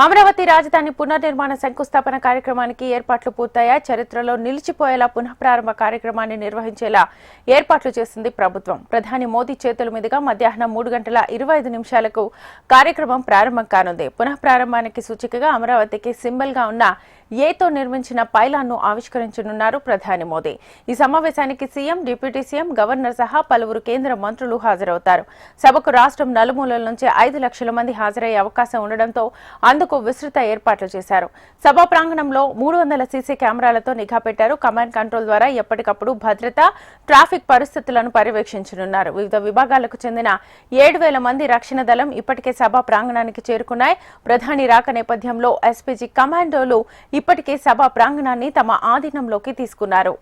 అమరావతి రాజధాని పునర్నిర్మాణ శంకుస్థాపన కార్యక్రమానికి ఏర్పాట్లు పూర్తయ్యాయి. చరిత్రలో నిలిచిపోయేలా పునఃప్రారంభ కార్యక్రమాన్ని నిర్వహించేలా ఏర్పాట్లు చేసింది ప్రభుత్వం. ప్రధాని మోదీ చేతుల మీదుగా మధ్యాహ్నం 3:25 కార్యక్రమం ప్రారంభం కానుంది. పునఃప్రారంభానికి సూచికగా అమరావతికి సింబల్ గా ఉన్న ఏతో నిర్మించిన పైలాన్ను ఆవిష్కరించనున్నారు ప్రధాని మోదీ. ఈ సమావేశానికి సీఎం, డిప్యూటీ సీఎం, గవర్నర్ సహా పలువురు కేంద్ర మంత్రులు హాజరవుతారు. సభకు రాష్ట్రం నలుమూలల నుంచి 5 లక్షల మంది హాజరయ్యే అవకాశం ఉండడంతో అందుకు విస్తృత ఏర్పాట్లు చేశారు. సభా ప్రాంగణంలో 300 సీసీ కెమెరాలతో నిఘా పెట్టారు. కమాండ్ కంట్రోల్ ద్వారా ఎప్పటికప్పుడు భద్రత, ట్రాఫిక్ పరిస్థితులను పర్యవేక్షించనున్నారు. వివిధ విభాగాలకు చెందిన 7,000 మంది రక్షణ దళం ఇప్పటికే సభా ప్రాంగణానికి చేరుకున్నాయి. ప్రధాని రాక నేపథ్యంలో ఎస్పీజీ కమాండోలు ఇప్పటికే సభా ప్రాంగణాన్ని తమ ఆధీనంలోకి తీసుకున్నారు.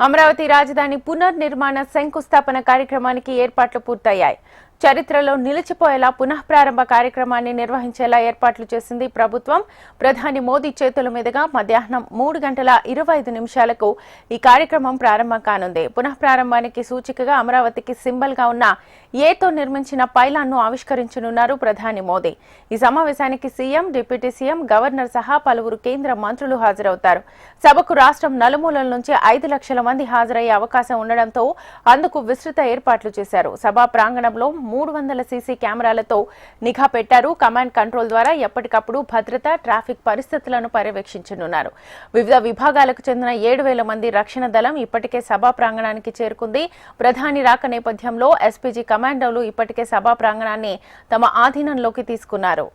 అమరావతి రాజధాని పునర్నిర్మాణ శంకుస్థాపన కార్యక్రమానికి ఏర్పాట్లు పూర్తయ్యాయి. చరిత్రలో నిలిచిపోయేలా పునఃప్రారంభ కార్యక్రమాన్ని నిర్వహించేలా ఏర్పాట్లు చేసింది ప్రభుత్వం. ప్రధాని మోదీ చేతుల మీదుగా మధ్యాహ్నం 3:25 ఈ కార్యక్రమం ప్రారంభం కానుంది. పునఃప్రారంభానికి సూచికగా అమరావతికి సింబల్ గా ఉన్న ఏతో నిర్మించిన పైలాన్ను ఆవిష్కరించనున్నారు ప్రధాని మోదీ. ఈ సమావేశానికి సీఎం, డిప్యూటీ సీఎం, గవర్నర్ సహా పలువురు కేంద్ర మంత్రులు హాజరవుతారు. సభకు రాష్ట్రం నలుమూలల నుంచి 5 లక్షల మంది హాజరయ్యే అవకాశం ఉండడంతో అందుకు విస్తృత ఏర్పాట్లు చేశారు. సభా ప్రాంగణంలో 300 సీసీ కెమెరాలతో నిఘా పెట్టారు. కమాండ్ కంట్రోల్ ద్వారా ఎప్పటికప్పుడు భద్రత, ట్రాఫిక్ పరిస్థితులను పర్యవేక్షించనున్నారు. వివిధ విభాగాలకు చెందిన 7,000 మంది రక్షణ దళం ఇప్పటికే సభా ప్రాంగణానికి చేరుకుంది. ప్రధాని రాక నేపథ్యంలో ఎస్పీజీ కమాండోలు ఇప్పటికే సభా ప్రాంగణాన్ని తమ ఆధీనంలోకి తీసుకున్నారు.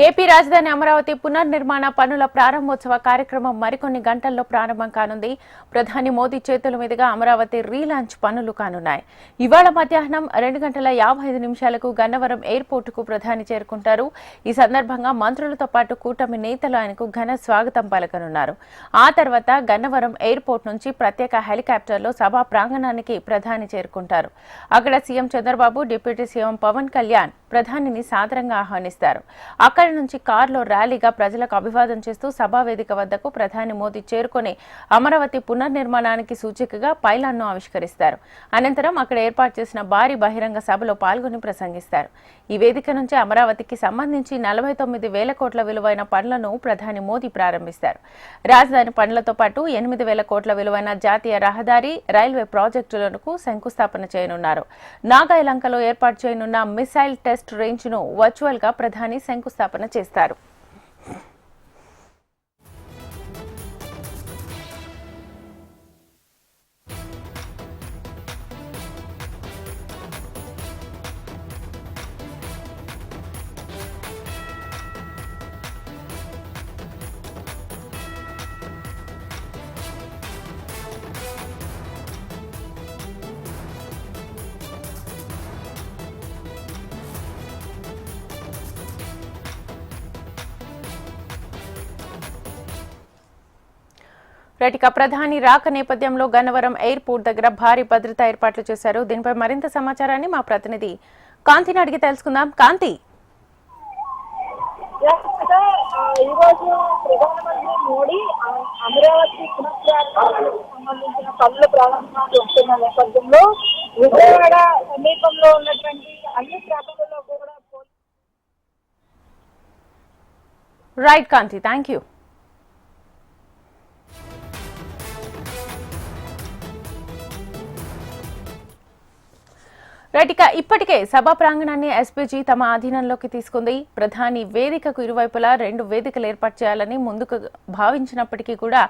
ఏపీ రాజధాని అమరావతి పునర్నిర్మాణ పనుల ప్రారంభోత్సవ కార్యక్రమం మరికొన్ని గంటల్లో ప్రారంభం కానుంది. ప్రధాని మోదీ చేతుల మీదుగా అమరావతి రీలాంచ్ పనులు కానున్నాయి. ఇవాళ మధ్యాహ్నం 2:55 గన్నవరం ఎయిర్పోర్టుకు ప్రధాని చేరుకుంటారు. ఈ సందర్భంగా మంత్రులతో పాటు కూటమి నేతలు ఆయనకు ఘన స్వాగతం పలకనున్నారు. ఆ తర్వాత గన్నవరం ఎయిర్పోర్ట్ నుంచి ప్రత్యేక హెలికాప్టర్లో సభా ప్రాంగణానికి ప్రధాని చేరుకుంటారు. అక్కడ CM Chandrababu, deputy CM Pawan Kalyan ప్రధానిని సాదరంగా ఆహ్వానిస్తారు. అక్కడి నుంచి కారులో ర్యాలీగా ప్రజలకు అభివాదం చేస్తూ సభా వేదిక వద్దకు ప్రధాని మోదీ చేరుకుని అమరావతి పునర్నిర్మాణానికి సూచికగా పైలాన్ను ఆవిష్కరిస్తారు. అనంతరం అక్కడ ఏర్పాటు చేసిన భారీ బహిరంగ సభలో పాల్గొని ప్రసంగిస్తారు. ఈ వేదిక నుంచి అమరావతికి సంబంధించి 49,000 కోట్ల విలువైన పనులను ప్రధాని మోదీ ప్రారంభిస్తారు. రాజధాని పనులతో పాటు 8,000 కోట్ల విలువైన జాతీయ రహదారి, రైల్వే ప్రాజెక్టులకు శంకుస్థాపన చేయనున్నారు. నాగాయలంకలో ఏర్పాటు చేయనున్న మిసైల్ టెస్ట్ రేంజ్ ను వర్చువల్ గా ప్రధాని శంకుస్థాపన చేస్తారు. రైటిక ప్రధాని రాక నేపథ్యంలో గన్నవరం ఎయిర్పోర్ట్ దగ్గర భారీ భద్రతా ఏర్పాట్లు చేశారు. దీనిపై మరింత సమాచారాన్ని మా ప్రతినిధి కాంతిని అడిగి తెలుసుకుందాం. కాంతి, ఈ రోజు ప్రధానమంత్రి మోడీ అమరావతి పునఃప్రారంభానికి సంబంధించిన పనుల ప్రారంభాలు వస్తున్న నేపథ్యంలో విజయవాడ సమీపంలో ఉన్నటువంటి అన్ని ప్రాంతాలలో కూడా right Kanthi, thank you. Right, ఇప్పటికే సభా ప్రాంగణాన్ని ఎస్పీజీ తమ ఆధీనంలోకి తీసుకుంది. ప్రధాని వేదికకు ఇరువైపులా 2 వేదికలు ఏర్పాటు చేయాలని ముందుకు భావించినప్పటికీ కూడా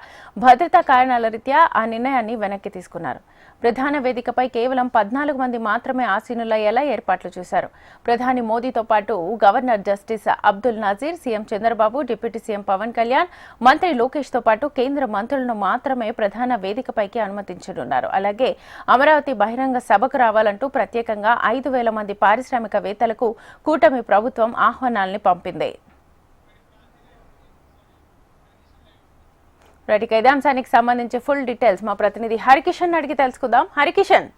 భద్రతా కారణాల రీత్యా ఆ నిర్ణయాన్ని వెనక్కి తీసుకున్నారు. ప్రధాన వేదికపై కేవలం 14 మంది మాత్రమే ఆసీనులయ్యేలా ఏర్పాట్లు చేశారు. ప్రధాని మోదీతో పాటు governor justice Abdul Nazeer, CM Chandrababu, deputy CM Pawan Kalyan, మంత్రి లోకేష్ తో పాటు కేంద్ర మంత్రులను మాత్రమే ప్రధాన వేదికపైకి అనుమతించనున్నారు. అలాగే అమరావతి బహిరంగ సభకు రావాలంటూ ప్రత్యేకంగా 5,000 మంది పారిశ్రామికవేత్తలకు కూటమి ప్రభుత్వం ఆహ్వానాల్ని పంపింది. రైట్, ఇదే అంశానికి సంబంధించి ఫుల్ డీటెయిల్స్ మా ప్రతినిధి హరికిషన్ అడిగి తెలుసుకుందాం. హరికిషన్.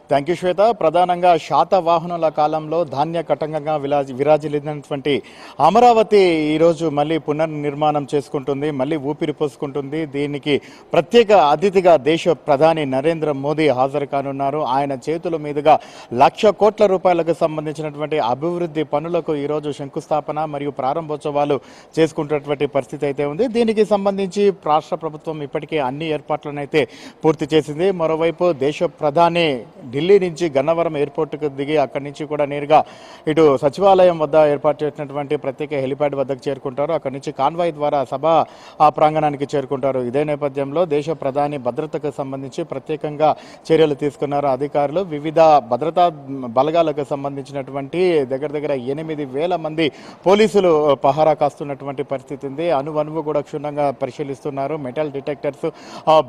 థ్యాంక్ యూ శ్వేత. ప్రధానంగా శాతవాహనుల కాలంలో ధాన్య కటంగంగా విరాజిల్లినటువంటి అమరావతి ఈరోజు మళ్ళీ పునర్నిర్మాణం చేసుకుంటుంది, మళ్ళీ ఊపిరి పోసుకుంటుంది. దీనికి ప్రత్యేక అతిథిగా దేశ ప్రధాని నరేంద్ర మోదీ హాజరు కానున్నారు. ఆయన చేతుల మీదుగా 1,00,000 కోట్ల రూపాయలకు సంబంధించినటువంటి అభివృద్ధి పనులకు ఈరోజు శంకుస్థాపన మరియు ప్రారంభోత్సవాలు చేసుకుంటున్నటువంటి పరిస్థితి అయితే ఉంది. దీనికి సంబంధించి రాష్ట్ర ప్రభుత్వం ఇప్పటికే అన్ని ఏర్పాట్లను అయితే పూర్తి చేసింది. మరోవైపు దేశ ప్రధాని ఢిల్లీ నుంచి గన్నవరం ఎయిర్పోర్ట్కు దిగి అక్కడి నుంచి కూడా నేరుగా ఇటు సచివాలయం వద్ద ఏర్పాటు చేసినటువంటి ప్రత్యేక హెలిప్యాడ్ వద్దకు చేరుకుంటారు. అక్కడి నుంచి కాన్వాయ్ ద్వారా సభ ప్రాంగణానికి చేరుకుంటారు. ఇదే నేపథ్యంలో దేశ ప్రధాని భద్రతకు సంబంధించి ప్రత్యేకంగా చర్యలు తీసుకున్నారు అధికారులు. వివిధ భద్రతా బలగాలకు సంబంధించినటువంటి దగ్గర 8,000 మంది పోలీసులు పహారా కాస్తున్నటువంటి పరిస్థితి ఉంది. అణువణువు కూడా క్షుణ్ణంగా పరిశీలిస్తున్నారు. మెటల్ డిటెక్టర్స్,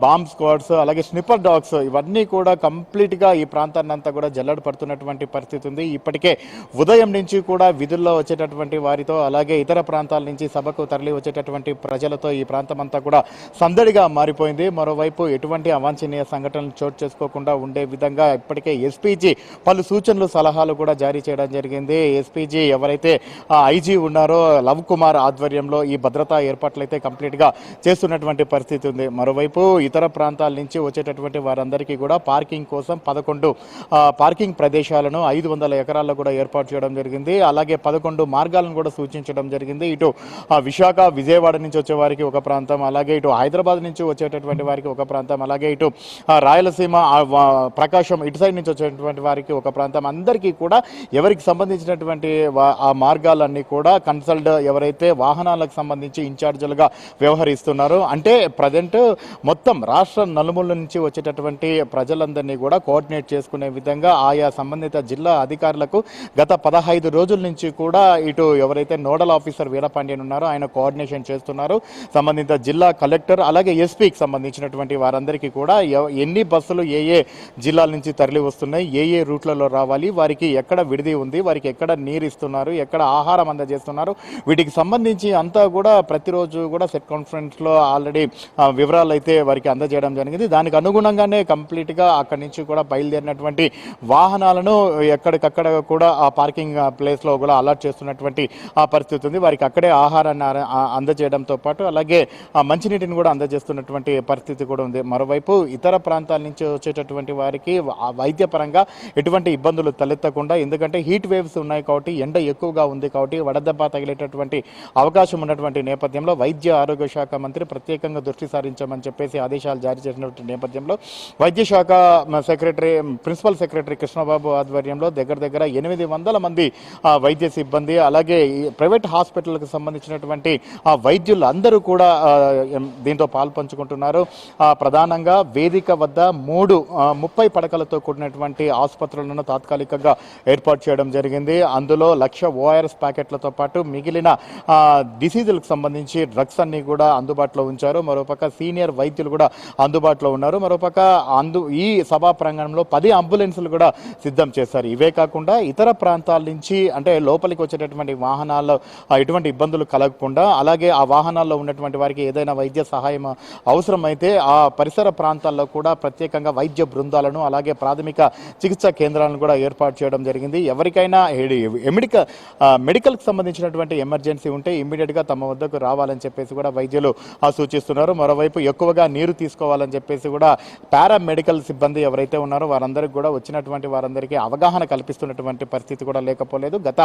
బాంబ్ స్క్వాడ్స్, అలాగే స్నిప్పర్ డాగ్స్ ఇవన్నీ కూడా కంప్లీట్ గా ఈ ప్రాంతాన్ని అంతా కూడా జల్లెడ పడుతున్నటువంటి పరిస్థితి ఉంది. ఇప్పటికే ఉదయం నుంచి కూడా విధుల్లో వచ్చేటటువంటి వారితో, అలాగే ఇతర ప్రాంతాల నుంచి సభకు తరలి వచ్చేటటువంటి ప్రజలతో ఈ ప్రాంతం అంతా కూడా సందడిగా మారిపోయింది. మరోవైపు ఎటువంటి అవాంఛనీయ సంఘటనలు చోటు చేసుకోకుండా ఉండే విధంగా ఇప్పటికే ఎస్పీజీ పలు సూచనలు, సలహాలు కూడా జారీ చేయడం జరిగింది. ఎస్పీజీ ఎవరైతే ఐజీ ఉన్నారో లవ్ కుమార్ ఆధ్వర్యంలో ఈ భద్రతా ఏర్పాట్లు అయితే కంప్లీట్ గా చేస్తున్నటువంటి పరిస్థితి ఉంది. మరోవైపు ఇతర ప్రాంతాల నుంచి వచ్చేటటువంటి వారందరికీ కూడా పార్కింగ్ కోసం 11 పార్కింగ్ ప్రదేశాలను 500 ఎకరాల్లో కూడా ఏర్పాటు చేయడం జరిగింది. అలాగే 11 మార్గాలను కూడా సూచించడం జరిగింది. ఇటు విశాఖ, విజయవాడ నుంచి వచ్చే వారికి ఒక ప్రాంతం, అలాగే ఇటు హైదరాబాద్ నుంచి వచ్చేటటువంటి వారికి ఒక ప్రాంతం, అలాగే ఇటు రాయలసీమ, ప్రకాశం ఇటు సైడ్ నుంచి వచ్చేటువంటి వారికి ఒక ప్రాంతం. అందరికీ కూడా ఎవరికి సంబంధించినటువంటి ఆ మార్గాలన్నీ కూడా కన్సల్ట్ ఎవరైతే వాహనాలకు సంబంధించి ఇన్ఛార్జీలుగా వ్యవహరిస్తున్నారో, అంటే ప్రజెంట్ మొత్తం రాష్ట్ర నలుమూల నుంచి వచ్చేటటువంటి ప్రజలందరినీ కూడా కోఆర్డినేట్ చేసుకునే విధంగా ఆయా సంబంధిత జిల్లా అధికారులకు గత 15 రోజుల నుంచి కూడా ఇటు ఎవరైతే నోడల్ ఆఫీసర్ వీరపాండ్యన్ ఉన్నారో ఆయన కోఆర్డినేషన్ చేస్తున్నారు. సంబంధిత జిల్లా కలెక్టర్ అలాగే ఎస్పీకి సంబంధించినటువంటి వారందరికీ కూడా ఎన్ని బస్సులు ఏ జిల్లాల నుంచి తరలి వస్తున్నాయి, ఏ రూట్లలో రావాలి, వారికి ఎక్కడ విడిది ఉంది, వారికి ఎక్కడ నీరు ఇస్తున్నారు, ఎక్కడ ఆహారం అందజేస్తున్నారు, వీటికి సంబంధించి అంతా కూడా ప్రతిరోజు కూడా సెట్ కాన్ఫరెన్స్ లో ఆల్రెడీ వివరాలు అయితే వారికి అందజేయడం జరిగింది. దానికి అనుగుణంగానే కంప్లీట్ గా అక్కడి నుంచి కూడా బయలుదేరినటువంటి వాహనాలను ఎక్కడికక్కడ కూడా ఆ పార్కింగ్ ప్లేస్ లో కూడా అలర్ట్ చేస్తున్నటువంటి పరిస్థితి ఉంది. వారికి అక్కడే ఆహారాన్ని అందజేయడంతో పాటు అలాగే మంచినీటిని కూడా అందజేస్తున్నటువంటి పరిస్థితి కూడా ఉంది. మరోవైపు ఇతర ప్రాంతాల నుంచి వచ్చేటటువంటి వారికి వైద్యపరంగా ఎటువంటి ఇబ్బందులు తలెత్తకుండా, ఎందుకంటే హీట్ వేవ్స్ ఉన్నాయి కాబట్టి, ఎండ ఎక్కువగా ఉంది కాబట్టి వడదెబ్బ తగిలేటటువంటి అవకాశం ఉన్నటువంటి నేపథ్యంలో వైద్య ఆరోగ్య శాఖ మంత్రి ప్రత్యేకంగా దృష్టి సారించమని చెప్పేసి ఆదేశాలు జారీ చేసినటువంటి నేపథ్యంలో వైద్య శాఖ ప్రిన్సిపల్ సెక్రటరీ కృష్ణబాబు ఆధ్వర్యంలో దగ్గర 800 మంది వైద్య సిబ్బంది, అలాగే ప్రైవేట్ హాస్పిటల్కి సంబంధించినటువంటి వైద్యులు అందరూ కూడా దీంతో పాల్పంచుకుంటున్నారు. ప్రధానంగా వేదిక వద్ద 30 పడకలతో కూడినటువంటి ఆసుపత్రులను తాత్కాలికంగా ఏర్పాటు చేయడం జరిగింది. అందులో 1,00,000 ఓఆర్ఎస్ ప్యాకెట్లతో పాటు మిగిలిన డిసీజులకు సంబంధించి డ్రగ్స్ అన్ని కూడా అందుబాటులో ఉంచారు. మరోపక్క సీనియర్ వైద్యులు కూడా అందుబాటులో ఉన్నారు. మరోపక్క ఈ సభా ప్రాంగణంలో 10 అంబులెన్సులు కూడా సిద్ధం చేశారు. ఇవే కాకుండా ఇతర ప్రాంతాల నుంచి అంటే లోపలికి వచ్చేటటువంటి వాహనాల్లో ఎటువంటి ఇబ్బందులు కలగకుండా, అలాగే ఆ వాహనాల్లో ఉన్నటువంటి వారికి ఏదైనా వైద్య సహాయం అవసరమైతే ఆ పరిసర ప్రాంతాల్లో కూడా ప్రత్యేకంగా వైద్య బృందాలను అలాగే ప్రాథమిక చికిత్సా కేంద్రాలను కూడా ఏర్పాటు చేయడం జరిగింది. ఎవరికైనా మెడికల్కి సంబంధించినటువంటి ఎమర్జెన్సీ ఉంటే ఇమ్మీడియట్ గా తమ వద్దకు రావాలని చెప్పేసి కూడా వైద్యులు సూచిస్తున్నారు. మరోవైపు ఎక్కువగా నీరు తీసుకోవాలని చెప్పేసి కూడా పారామెడికల్ సిబ్బంది ఎవరైతే ఉన్నారో వారందరూ వాళ్ళందరికీ కూడా వచ్చినటువంటి వారందరికీ అవగాహన కల్పిస్తున్నటువంటి పరిస్థితి కూడా లేకపోలేదు. గత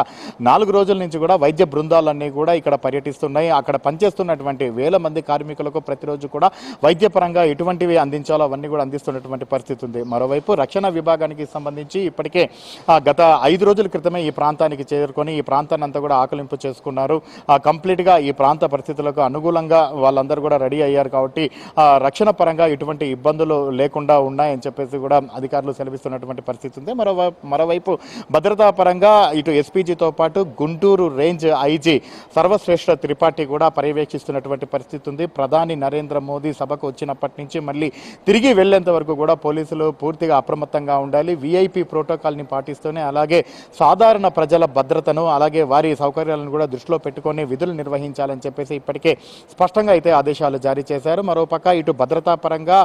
4 రోజుల నుంచి కూడా వైద్య బృందాలన్నీ కూడా ఇక్కడ పర్యటిస్తున్నాయి. అక్కడ పనిచేస్తున్నటువంటి వేల మంది కార్మికులకు ప్రతిరోజు కూడా వైద్యపరంగా ఎటువంటివి అందించాలో అవన్నీ కూడా అందిస్తున్నటువంటి పరిస్థితి ఉంది. మరోవైపు రక్షణ విభాగానికి సంబంధించి ఇప్పటికే గత 5 రోజుల క్రితమే ఈ ప్రాంతానికి చేరుకొని ఈ ప్రాంతాన్ని అంతా కూడా ఆకలింపు చేసుకున్నారు. కంప్లీట్గా ఈ ప్రాంత పరిస్థితులకు అనుకూలంగా వాళ్ళందరూ కూడా రెడీ అయ్యారు. కాబట్టి రక్షణ పరంగా ఎటువంటి ఇబ్బందులు లేకుండా ఉన్నాయని చెప్పేసి కూడా అధికారులు సెలవిస్తున్నటువంటి పరిస్థితి ఉంది. మరోవైపు భద్రతా పరంగా ఇటు ఎస్పీజీతో పాటు గుంటూరు రేంజ్ ఐజీ సర్వశ్రేష్ఠ త్రిపాఠి కూడా పర్యవేక్షిస్తున్నటువంటి పరిస్థితి ఉంది. ప్రధాని నరేంద్ర మోదీ సభకు వచ్చినప్పటి నుంచి మళ్ళీ తిరిగి వెళ్లేంత వరకు కూడా పోలీసులు పూర్తిగా అప్రమత్తంగా ఉండాలి. విఐపి ప్రోటోకాల్ని పాటిస్తూనే అలాగే సాధారణ ప్రజల భద్రతను అలాగే వారి సౌకర్యాలను కూడా దృష్టిలో పెట్టుకొని విధులు నిర్వహించాలని చెప్పేసి ఇప్పటికే స్పష్టంగా అయితే ఆదేశాలు జారీ చేశారు. మరోపక్క ఇటు భద్రతా పరంగా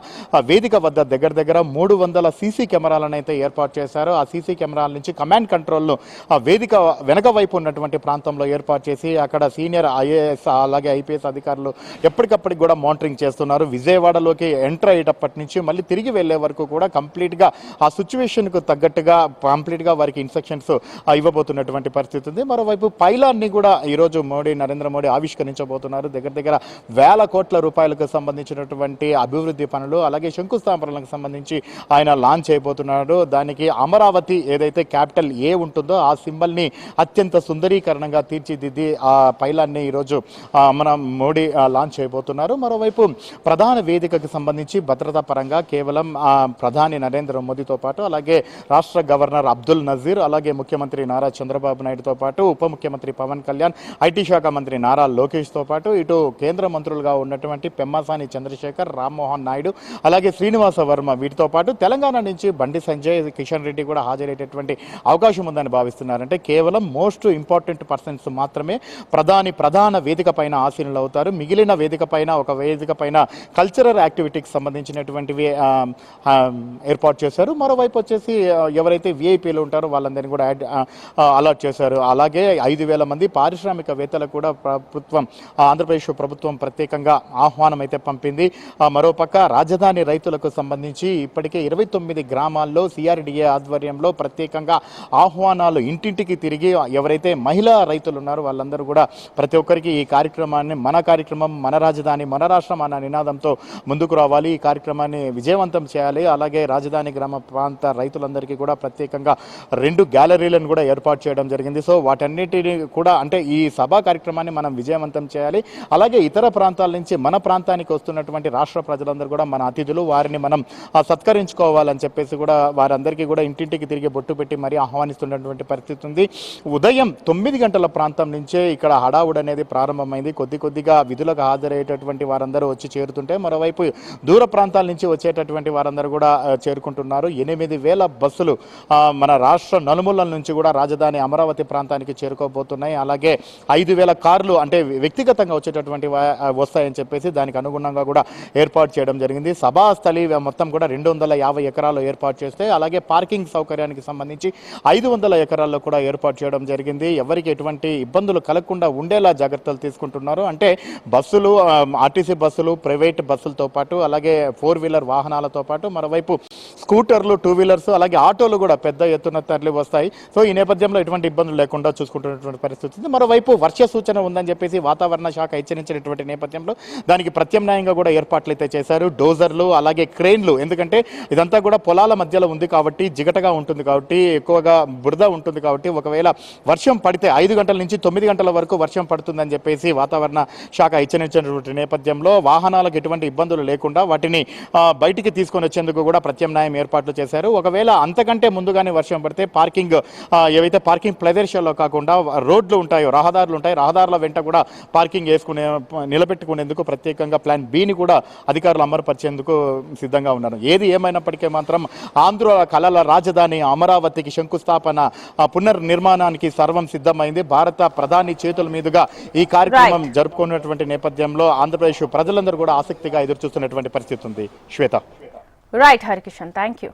వేదిక వద్ద దగ్గర 300 సీసీ కెమెరాలను అయితే ఏర్పాటు చేశారు. ఆ సీసీ కెమెరాల నుంచి కమాండ్ కంట్రోల్ను వేదిక వెనక వైపు ఉన్నటువంటి ప్రాంతంలో ఏర్పాటు చేసి అక్కడ సీనియర్ ఐఏఎస్ అలాగే ఐపీఎస్ అధికారులు ఎప్పటికప్పటికి కూడా మానిటరింగ్ చేస్తున్నారు. విజయవాడలోకి ఎంటర్ అయ్యేటప్పటి నుంచి మళ్ళీ తిరిగి వెళ్లే వరకు కూడా కంప్లీట్గా ఆ సిచ్యువేషన్కు తగ్గట్టుగా కంప్లీట్గా వారికి ఇన్స్ట్రక్షన్స్ ఇవ్వబోతున్నటువంటి పరిస్థితి ఉంది. మరోవైపు పైలాన్ని కూడా ఈరోజు నరేంద్ర మోడీ ఆవిష్కరించబోతున్నారు. దగ్గర వేల కోట్ల రూపాయలకు సంబంధించినటువంటి అభివృద్ధి పనులు అలాగే శంకుస్థాపనలకు సంబంధించి ఆయన లాంచ్ చేయబోతున్నాడు. దానికి అమరావతి ఏదైతే క్యాపిటల్ ఏ ఉంటుందో ఆ సింబల్ని అత్యంత సుందరీకరణంగా తీర్చిదిద్ది ఆ పైలాన్ని ఈరోజు మన మోడీ లాంచ్ చేయబోతున్నారు. మరోవైపు ప్రధాన వేదికకు సంబంధించి భద్రతా పరంగా కేవలం ప్రధాని నరేంద్ర మోదీతో పాటు అలాగే రాష్ట్ర గవర్నర్ అబ్దుల్ నజీర్ అలాగే ముఖ్యమంత్రి నారా చంద్రబాబు నాయుడుతో పాటు ఉప ముఖ్యమంత్రి పవన్ కళ్యాణ్ ఐటీ శాఖ మంత్రి నారా లోకేష్తో పాటు ఇటు కేంద్ర మంత్రులుగా ఉన్నటువంటి పెమ్మసాని చంద్రశేఖర్ రామ్మోహన్ నాయుడు అలాగే శ్రీనివాస వర్మ వీటితో పాటు తెలంగాణ నుంచి బండి సంజయ్ కిషన్ రెడ్డి కూడా హాజరయ్యేటటువంటి అవకాశం ఉందని భావిస్తున్నారంటే కేవలం మోస్ట్ ఇంపార్టెంట్ పర్సన్స్ మాత్రమే ప్రధాన వేదిక పైన ఆసీనులు అవుతారు. మిగిలిన వేదిక పైన ఒక వేదిక పైన కల్చరల్ యాక్టివిటీకి సంబంధించినటువంటివి ఏర్పాటు చేశారు. మరోవైపు వచ్చేసి ఎవరైతే విఐపీలు ఉంటారో వాళ్ళందరినీ కూడా అలాట్ చేశారు. అలాగే 5,000 మంది పారిశ్రామికవేత్తలకు కూడా ఆంధ్రప్రదేశ్ ప్రభుత్వం ప్రత్యేకంగా ఆహ్వానం అయితే పంపింది. మరోపక్క రాజధాని రైతులకు సంబంధించి ఇప్పటికే 29 గ్రామాల్లో సిఆర్డిఏ ఆధ్వర్యంలో ప్రత్యేకంగా ఆహ్వానాలు ఇంటింటికి తిరిగి ఎవరైతే మహిళా రైతులు ఉన్నారో వాళ్ళందరూ కూడా ప్రతి ఒక్కరికి ఈ కార్యక్రమాన్ని మన కార్యక్రమం మన రాజధాని మన రాష్ట్రం అన్న నినాదంతో ముందుకు రావాలి. ఈ కార్యక్రమాన్ని విజయవంతం చేయాలి. అలాగే రాజధాని గ్రామ ప్రాంత రైతులందరికీ కూడా ప్రత్యేకంగా 2 గ్యాలరీలను కూడా ఏర్పాటు చేయడం జరిగింది. సో వాటన్నిటిని కూడా అంటే ఈ సభా కార్యక్రమాన్ని మనం విజయవంతం చేయాలి. అలాగే ఇతర ప్రాంతాల నుంచి మన ప్రాంతానికి వస్తున్నటువంటి రాష్ట్ర ప్రజలందరూ కూడా మన అతిథులు వారిని మనం సత్కరించుకోవాలని చెప్పేసి కూడా వారందరికీ కూడా ఇంటింటికి తిరిగి బొట్టు పెట్టి మరీ ఆహ్వానిస్తున్నటువంటి పరిస్థితి ఉంది. ఉదయం 9 గంటల ప్రాంతం నుంచే ఇక్కడ హడావుడ్ అనేది ప్రారంభమైంది. కొద్దిగా విధులకు హాజరయ్యేటటువంటి వారందరూ వచ్చి చేరుతుంటే మరోవైపు దూర ప్రాంతాల నుంచి వచ్చేటటువంటి వారందరూ కూడా చేరుకుంటున్నారు. 8,000 బస్సులు మన రాష్ట్ర నలుమూలల నుంచి కూడా రాజధాని అమరావతి ప్రాంతానికి చేరుకోబోతున్నాయి. అలాగే 5,000 కార్లు అంటే వ్యక్తిగతంగా వచ్చేటటువంటి వస్తాయని చెప్పేసి దానికి అనుగుణంగా కూడా ఏర్పాటు చేయడం జరిగింది. సభాస్థలి మొత్తం కూడా 250 ఎకరాలు ఏర్పాటు చేస్తే అలాగే పార్కింగ్ సౌకర్యానికి సంబంధించి 500 ఎకరాల్లో కూడా ఏర్పాటు చేయడం జరిగింది. ఎవరికి ఎటువంటి ఇబ్బందులు కలగకుండా ఉండేలా జాగ్రత్తలు తీసుకుంటున్నారు. అంటే బస్సులు ఆర్టీసీ బస్సులు ప్రైవేట్ బస్సులతో పాటు అలాగే 4-వీలర్ వాహనాలతో పాటు మరోవైపు స్కూటర్లు 2-వీలర్స్ అలాగే ఆటోలు కూడా పెద్ద ఎత్తున తరలి వస్తాయి. సో ఈ నేపథ్యంలో ఎటువంటి ఇబ్బందులు లేకుండా చూసుకుంటున్నటువంటి పరిస్థితి ఉంది. మరోవైపు వర్ష సూచన ఉందని చెప్పేసి వాతావరణ శాఖ హెచ్చరించినటువంటి నేపథ్యంలో దానికి ప్రత్యామ్నాయంగా కూడా ఏర్పాట్లు అయితే చేశారు. డోజర్లు అలాగే క్రెయిన్లు, ఎందుకంటే ఇదంతా కూడా పొలాల మధ్యలో ఉంది కాబట్టి జిగటగా ఉంటుంది కాబట్టి ఎక్కువగా బురద ఉంటుంది కాబట్టి ఒకవేళ వర్షం పడితే 5 గంటల నుంచి 9 గంటల వరకు వర్షం పడుతుందని చెప్పేసి వాతావరణ శాఖ హెచ్చరించినటువంటి నేపథ్యంలో వాహనాలకు ఎటువంటి ఇబ్బందులు లేకుండా వాటిని బయటికి తీసుకొని వచ్చేందుకు కూడా ప్రత్యామ్నాయం ఏర్పాట్లు చేశారు. ఒకవేళ అంతకంటే ముందుగానే వర్షం పడితే పార్కింగ్ ఏవైతే పార్కింగ్ ప్రదేశాల్లో కాకుండా రోడ్లు ఉంటాయో రహదారులు ఉంటాయి రహదారుల వెంట కూడా పార్కింగ్ నిలబెట్టుకునేందుకు ప్రత్యేకంగా ప్లాన్ బిని కూడా అధికారులు అమలుపరిచేందుకు సిద్ధంగా ఉన్నారు. ఏది ఏమైనప్పటికీ మాత్రం ఆంధ్ర కళల రాజధాని అమరావతికి శంకుస్థాపన పునర్నిర్మాణానికి సర్వం సిద్ధమైంది. భారత ప్రధాని చేతుల మీదుగా ఈ కార్యక్రమం జరుపుకున్నటువంటి నేపథ్యంలో ఆంధ్రప్రదేశ్ ప్రజలందరూ కూడా ఆసక్తిగా ఎదురు చూస్తున్నటువంటి పరిస్థితి ఉంది. Shweta. Right Harikishan, thank you.